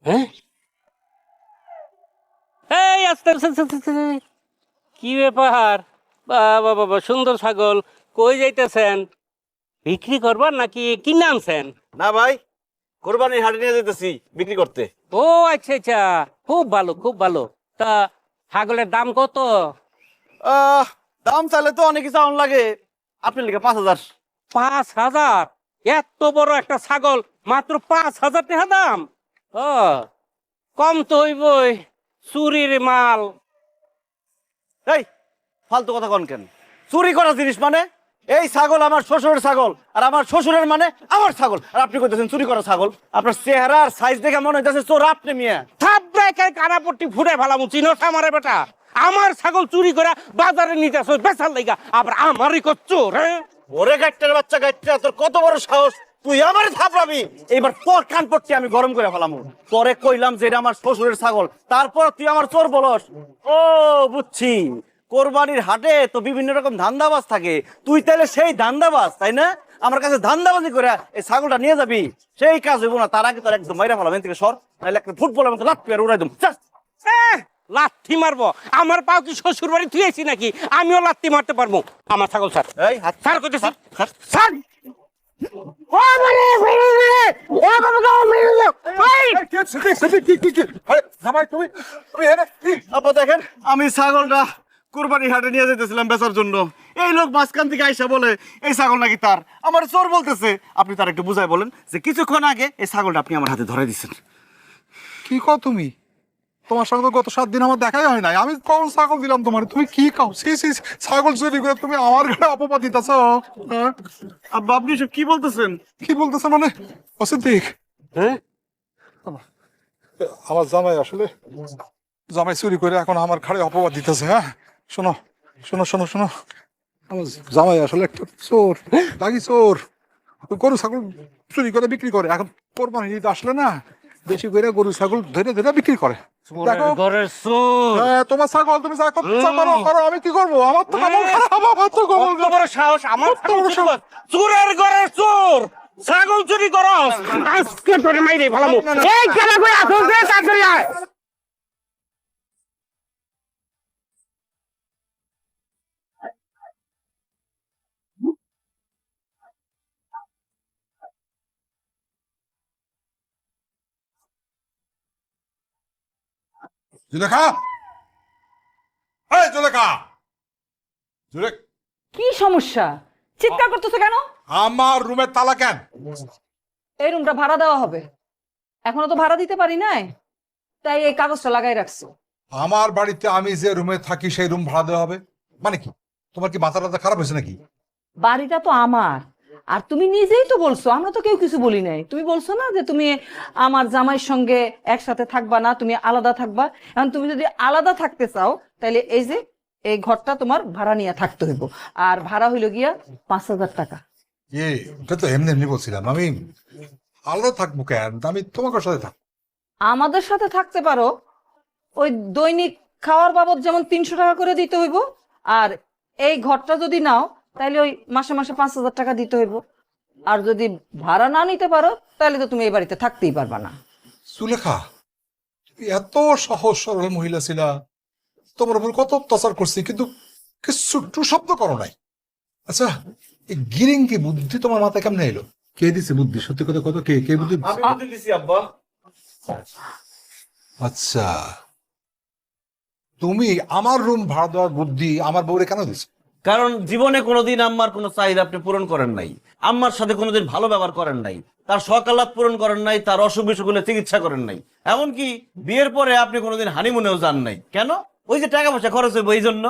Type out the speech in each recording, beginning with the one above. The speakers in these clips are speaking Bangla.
হ্যাঁ, এই আস্তে আস্তে আস্তে আস্তে। কি ব্যাপার? বাবা বাবা, সুন্দর ছাগল। কই যাইতেছেন? বিক্রি করবার নাকি কিনে আনছেন? না ভাই, কোরবানির হাটে নিয়ে যেতেছি বিক্রি করতে। ও আচ্ছা আচ্ছা, খুব ভালো খুব ভালো। তা ছাগলের দাম কত? আহ দাম চাইলে তো অনেক কিছু লাগে। আপনার লিখে 5,000। 5,000? এত বড় একটা ছাগল, মাত্র 5,000 টাকা দাম? ও, কম তো হইবই। চুরির মাল। এই ফালতু কথা কন কেন? চুরি করা জিনিস মানে? এই ছাগল আমার শ্বশুরের ছাগল, আর আমার শ্বশুরের মানে আমার ছাগল, আর আপনি কইতেছেন চুরি করা ছাগল? আপনার চেহারা আর সাইজ দেখে মনে হইতেছে চোর আপনি মিয়া। থাপড়ায় কানাপট্টি ফুটে ফেলাম, চিনোস আমারে বেটা? আমার ছাগল চুরি করে বাজারে নিতে আসো বেচার লাইগা, আবার আমারই করছো রে? ওরে গাইটার বাচ্চা গাইটা, তোর কত বড় সাহস! তুই আমারে থাপড়াবি? এইবার তোর কানপট্টি আমি গরম করে ফেলাম। পরে কইলাম যে এটা আমার শ্বশুরের ছাগল, তারপর তুই আমার চোর বলস? ও বুঝছি, কোরবানির হাটে তো বিভিন্ন রকম ধান্দাবাজ থাকে। তুই তাহলে সেই ধান্দাবাজ, তাই না? আমার কাছে ধান্দাবাজি করে এই ছাগলটা নিয়ে যাবি, সেই কাজ হইব না। তার আগে তোর একদম মাইরা ফেলাম, এখান থেকে সর, নাহলে একটা ফুটবলের মতো লাত পেয়ে উড়াই দেব। লাথি মারবো? আমার পাও কি শ্বশুর বাড়ি থুয়েছি নাকি আমিও লাথি মারতে পারবো? আমার ছাগল স্যার, এই হাত স্যার কইতেছি হাত। স্যার। ও মানে মেরে দিলে, ও বাবা গো মেরে দিলে। আপা দেখেন, আমি ছাগলটা কুরবানি হাটে নিয়ে যেতেছিলাম বেচার জন্য। এই লোক মাঝখান থেকে আইসা বলে এই ছাগল নাকি তার। আমার চোর বলতেছে। আপনি তার একটু বুঝাই বলেন যে কিছুক্ষণ আগে এই ছাগলটা আপনি আমার হাতে ধরে দিচ্ছেন। কি কও তুমি? তোমার সঙ্গে তো গত 7 দিন আমার দেখাই হয় নাই। আমি কখন ছাগল দিলাম তোমার? তুমি কি কও? সি সি, ছাগল চুরি করে তুমি আমার ঘরে অপবাদ দিতেছ? আব্বা আপনি সব কি বলতেছেন? কি বলতেছ মানে? অসিদ্দিক, হ্যাঁ, আমার জামাই আসলে জামাই চুরি করে এখন আমার ঘরে অপবাদ দিতেছে। হ্যাঁ, শোনো শোনো শোনো শোনো, আমার জামাই আসলে একটা চোর, লাগি চোর। গরু ছাগল চুরি করে বিক্রি করে। এখন কোরবানি ঈদ আসলে না, বেশি করে গরু ছাগল ধরে ধরে বিক্রি করে। দেখো, ঘরের চোর। হ্যাঁ, তোমার ছাগল তুমি যা করতে করো করো, আমি কি করবো? আমার তো কপাল খারাপ, আমার তো কপাল কত বড় সাহস, আমার কত বড় সাহস। চোরের ঘরের চোর, ছাগল চুরি করস? আজকে তোরে মাইরে ফেলামু। এই কেন কই আসল রে? তাড়াতাড়ি আয়। জুলেখা, এই জুলেখা, কি সমস্যা? চিৎকার করতেছো কেন? আমার রুমের তালা কেন? এই রুমটা ভাড়া দেওয়া হবে, এখনো তো ভাড়া দিতে পারি নাই, তাই এই কাগজটা লাগাই রাখছি। আমার বাড়িতে আমি যে রুমে থাকি সেই রুম ভাড়া দেওয়া হবে মানে কি? তোমার কি মাথা টাথা খারাপ হয়েছে নাকি? বাড়িটা তো আমার, আর তুমি নিজেই তো বলছো, আমরা তো কেউ কিছু বলি নাই। তুমি বলছো না যে তুমি আমার জামাইয়ের সঙ্গে একসাথে থাকবা না, তুমি আলাদা থাকবা। এখন তুমি যদি আলাদা থাকতে চাও, তাহলে এই যে এই ঘরটা তোমার ভাড়া নিয়ে থাকতে হইব। আর ভাড়া হইল গিয়া 5,000 টাকা। ওটা তো এমনি এমনি বলছিলাম। আমি আলাদা থাকবো কেন? আমি তোমার সাথে থাকবো। আমাদের সাথে থাকতে পারো, ওই দৈনিক খাওয়ার বাবদ যেমন 300 টাকা করে দিতে হইব। আর এই ঘরটা যদি নাও, তাহলে ওই মাসে মাসে 5,000 টাকা দিতে হইব। আর যদি ভাড়া না নিতে পারো, তাহলে তো তুমি এই বাড়িতে থাকতেই পারবা না। সুলেখা, তুমি এত সহজ সরল মহিলা ছিলা, তোমার উপর কত অত্যাচার করছি, কিন্তু কিছু টু শব্দ করো নাই। আচ্ছা, এই গিরিঙ্গি বুদ্ধি তোমার মাথায় কেমনে এলো? কে দিছে বুদ্ধি? সত্যি কথা কত, কে কে বুদ্ধি দিছে? আমি বুদ্ধি দিছি আব্বা। আচ্ছা, তুমি আমার রুম ভাড়া দেওয়ার বুদ্ধি আমার বউরে কেন দিছো? কারণ জীবনে কোনোদিন আম্মার কোনো চাহিদা আপনি পূরণ করেন নাই, আম্মার সাথে কোনোদিন ভালো ব্যবহার করেন নাই, তার সকালাত পূরণ করেন নাই, তার অসুখ বিসুখগুলো চিকিৎসা করেন নাই। এমনকি বিয়ের পরে আপনি কোনোদিন হানিমুনেও যান নাই। কেন? ওই যে টাকা পয়সা খরচ হইব এই জন্য।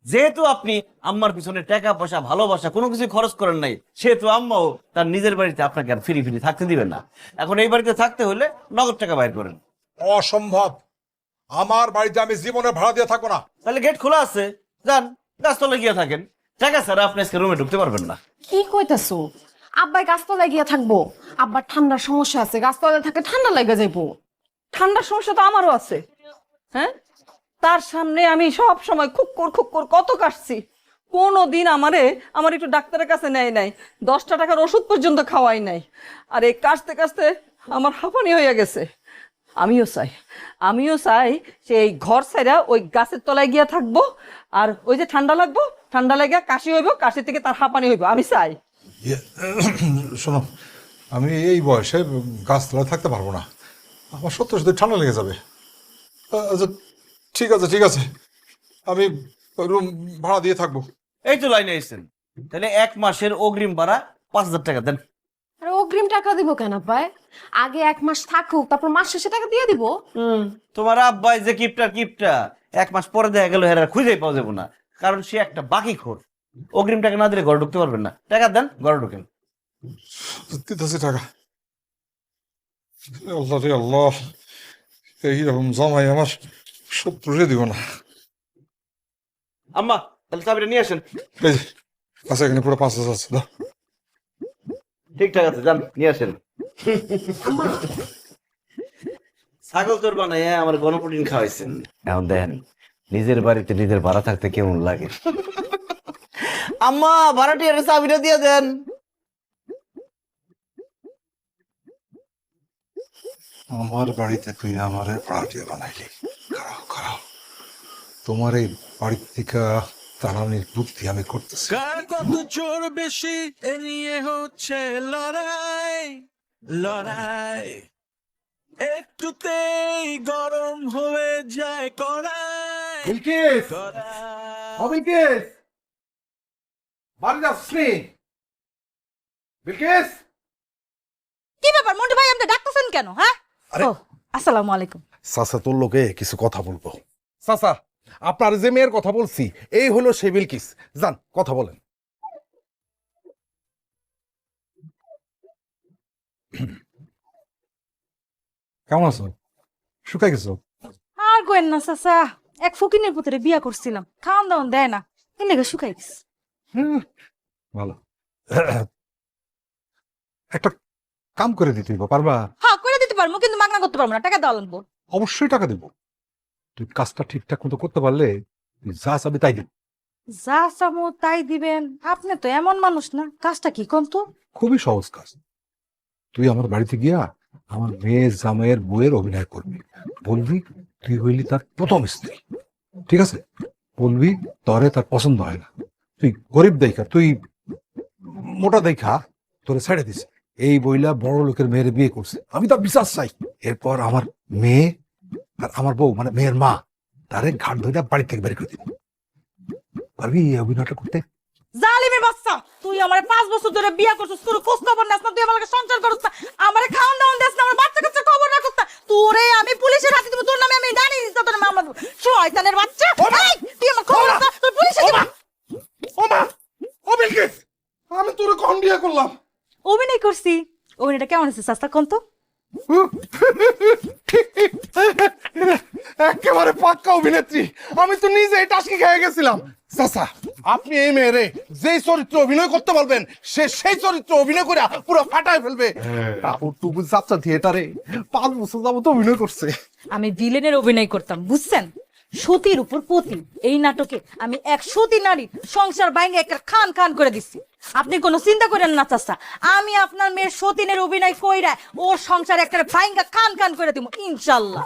যেহেতু আপনি আম্মার পিছনে টাকা পয়সা ভালোবাসা কোনো কিছু খরচ করেন নাই, সেহেতু আম্মাও তার নিজের বাড়িতে আপনাকে আর ফিরি ফিরি থাকতে দিবেন না। এখন এই বাড়িতে থাকতে হলে নগদ টাকা বাইর করেন। অসম্ভব, আমার বাড়িতে আমি জীবনে ভাড়া দিয়ে থাকবো না। তাহলে গেট খোলা আছে, যান গাছতলায় গিয়ে থাকেন। টাকা ছাড়া আপনি আজকে রুমে ঢুকতে পারবেন না। কি কইতাছো? আব্বাই গাছতলায় গিয়া থাকবো? আব্বার ঠান্ডার সমস্যা আছে, গাছতলায় থাকলে ঠান্ডা লেগে যাইবো। ঠান্ডার সমস্যা তো আমারও আছে। হ্যাঁ, তার সামনে আমি সব সময় খুক্কর কত কাটছি। কোনো দিন আমার একটু ডাক্তারের কাছে নেয় নাই, 10টা টাকার ওষুধ পর্যন্ত খাওয়াই নাই। আর এই কাশতে কাশতে আমার হাঁপানি হয়ে গেছে। আমিও চাই সেই ঘর ছাইরা ওই গাছের তলায় গিয়া থাকবো, আর ওই যে ঠান্ডা লাগবো, ঠান্ডা লাগা কাশি হইব, কাশি থেকে তার হাঁপানি হইব, আমি চাই। শোনো, আমি এই বয়সে গাছতলায় থাকতে পারবো না, আমার সত্যি সত্যি ঠান্ডা লেগে যাবে। আচ্ছা ঠিক আছে, আমি রুম ভাড়া দিয়ে থাকবো। এই তো লাইনে এসেছেন, তাহলে 1 মাসের অগ্রিম ভাড়া 5,000 টাকা দেন। আর অগ্রিম টাকা দিব কেন আব্বাই? আগে 1 মাস থাকুক, তারপর মাস শেষে টাকা দিয়ে দিব। তোমার আব্বাই যে কিপটা 1 মাস পরে দেখা গেল হেরা খুঁজেই পাওয়া যাবে না, কারণ সে একটা বাকি খোর। অগ্রিম টাকা না দিলে ঘরে ঢুকতে পারবেন না। টাকা দেন, ঘরে ঢুকেন। দিতেছি টাকা। আল্লাহ রে আল্লাহ, এইরকম জামাই আমার শত্রুরে দিব না। আম্মা, তাহলে চাবিটা নিয়ে আসেন। এই যে, আচ্ছা এখানে পুরো 5,000 আছে, দাও। ঠিকঠাক আছে, যান নিয়ে আসেন। ছাগল তোর বানায় আমার গণপ্রোটিন খাওয়াইছেন, এখন দেখেন নিজের বাড়িতে নিজের ভাড়া থাকতে কেমন লাগে। আম্মা, ভাড়াটিয়ার চাবিটা দিয়ে দেন। আমার বাড়িতে তুই আমার ভাড়াটিয়া বানাইলি, খারাপ। তোমার এই বাড়ি থেকে তাড়ানোর বুদ্ধি আমি করতেছি। কার কত জোর বেশি এ নিয়ে হচ্ছে লড়াই একটুতেই গরম হয়ে যায় কড়াই। বিলকিস, ও বিলকিস, বাড়ি যাচ্ছি। বিলকিস, কি ব্যাপার মন্টু ভাই, আপনি ডাকতেছেন কেন? হ্যাঁ, ও আসসালামু আলাইকুম। চাচা তোর লোকে কিছু কথা বলবো। চাচা, আপনার যে মেয়ের কথা বলছি এই হলো সে বিলকিস, যান কথা বলেন। কেমন আছো? শুকাই গেছো? আর গোয়েন না চাচা, এক ফকিনের পুত্রে বিয়া করছিলাম, খাওয়ান দাওয়ান দেয় না, এর লেগে শুকাই গেছে। ভালো। একটা কাম করে দিতে পারবা? হ্যাঁ করে দিতে পারবো, কিন্তু মাগনা করতে পারবো না, টাকা দেওয়া লাগবো। অবশ্যই টাকা দেবো। তুই কাজটা ঠিকঠাক মতো করতে পারলে তুই যা চাবি তাই দেব। যা চামো তাই দিবেন? আপনি তো এমন মানুষ না, কাজটা কি কোন তো? খুবই সহজ কাজ। তুই আমার বাড়িতে গিয়া আমার মেয়ে জামাইয়ের বউয়ের অভিনয় করবি, বলবি তুই হইলি তার প্রথম স্ত্রী, ঠিক আছে? বলবি তরে তার পছন্দ হয় না, তুই গরিব দেখা, তুই মোটা দেখা তোরে ছেড়ে দিছে, এই বইলা বড় লোকের মেয়ের বিয়ে করছে, আমি তার বিশ্বাস চাই। এরপর আমার মেয়ে আর আমার বউ মানে মেয়ের মা তারে ঘাট ধরে বাড়ি থেকে বের করে দিবি। পারবি এই অভিনয়টা করতে? জালিমের বাচ্চা, তুই আমার 5 বছর ধরে বিয়া করছিস, তোর খোঁজ খবর নাস না, তুই আমার সংসার করছ না, আমারে খাওয়ান দাওয়ান দেস না, আমার বাচ্চা কাচ্চা খবর রাখছ না, তোরে আমি পুলিশের হাতে দিব, তোর নামে আমি ডানি দিছ, তোর মামলা দেব। শয়তানের বাচ্চা, এই তুই আমার খবর রাখ, তুই পুলিশে দিব। ও মা, ও বিলকিস, আমি তোর কখন বিয়ে করলাম? অভিনয় করছি। অভিনয়টা কেমন হয়েছে চাচা কোন তো? একেবারে পাক্কা অভিনেত্রী, আমি তো নিজে টাসকি খেয়ে গেছিলাম। চাচা, আপনি এই মেয়েরে যেই চরিত্র অভিনয় করতে বলবেন সে সেই চরিত্র অভিনয় করে পুরো ফাটায় ফেলবে। টুকু চাচা থিয়েটারে 5 বছর যাবত অভিনয় করছে। আমি ভিলেনের অভিনয় করতাম, বুঝছেন? সতীর উপর পতি, এই নাটকে আমি এক সতী নারী সংসার বাইঙ্গে একটা খান খান করে দিচ্ছি। আপনি কোনো চিন্তা করেন না চাচা, আমি আপনার মেয়ের সতীনের অভিনয় কইরা ওর সংসার একটা বাইঙ্গা খান খান করে দিব ইনশাল্লাহ।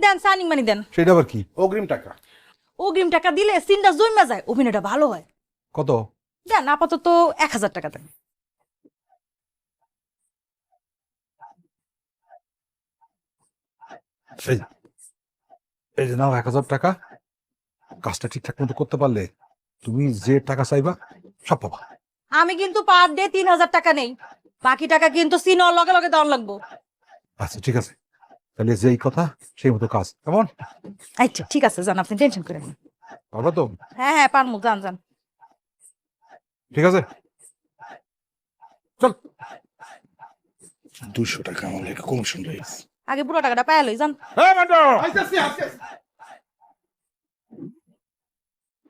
দেন সাইনিং মানি দেন। সেটা আবার কি? অগ্রিম টাকা। অগ্রিম টাকা দিলে সিনটা জমা যায়, অভিনয়টা ভালো হয়। কত? দেন আপাতত 1000 টাকা দেন। এই যে নাও 1000 টাকা। কাজটা ঠিকঠাক মতো করতে পারলে তুমি যে টাকা চাইবা সব পাবা। আমি কিন্তু পার ডে 3000 টাকা নেই, বাকি টাকা কিন্তু সিন লগে লগে দেওয়ার লাগবো। আচ্ছা ঠিক আছে, তাহলে যেই কথা সেই মতো কাজ, কেমন? আচ্ছা ঠিক আছে, যান, আপনি টেনশন করেন না। পারবা তো? হ্যাঁ হ্যাঁ পারমু, যান যান। ঠিক আছে, চল। 200 টাকা আমার লেগে কমিশন রয়েছে। আগে পুরো টাকাটা পায়া লই, যান।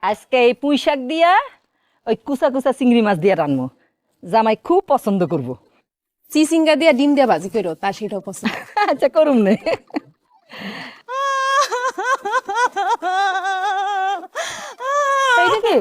আজকে এই পুঁই শাক দিয়া ওই কুচা কুচা চিংড়ি মাছ দিয়া রান্নু, জামাই খুব পছন্দ করবো। চিচিঙ্গা দিয়া ডিম দিয়া ভাজি করো, তার সেটাও পছন্দ। আচ্ছা করুম নে। এইটা কি?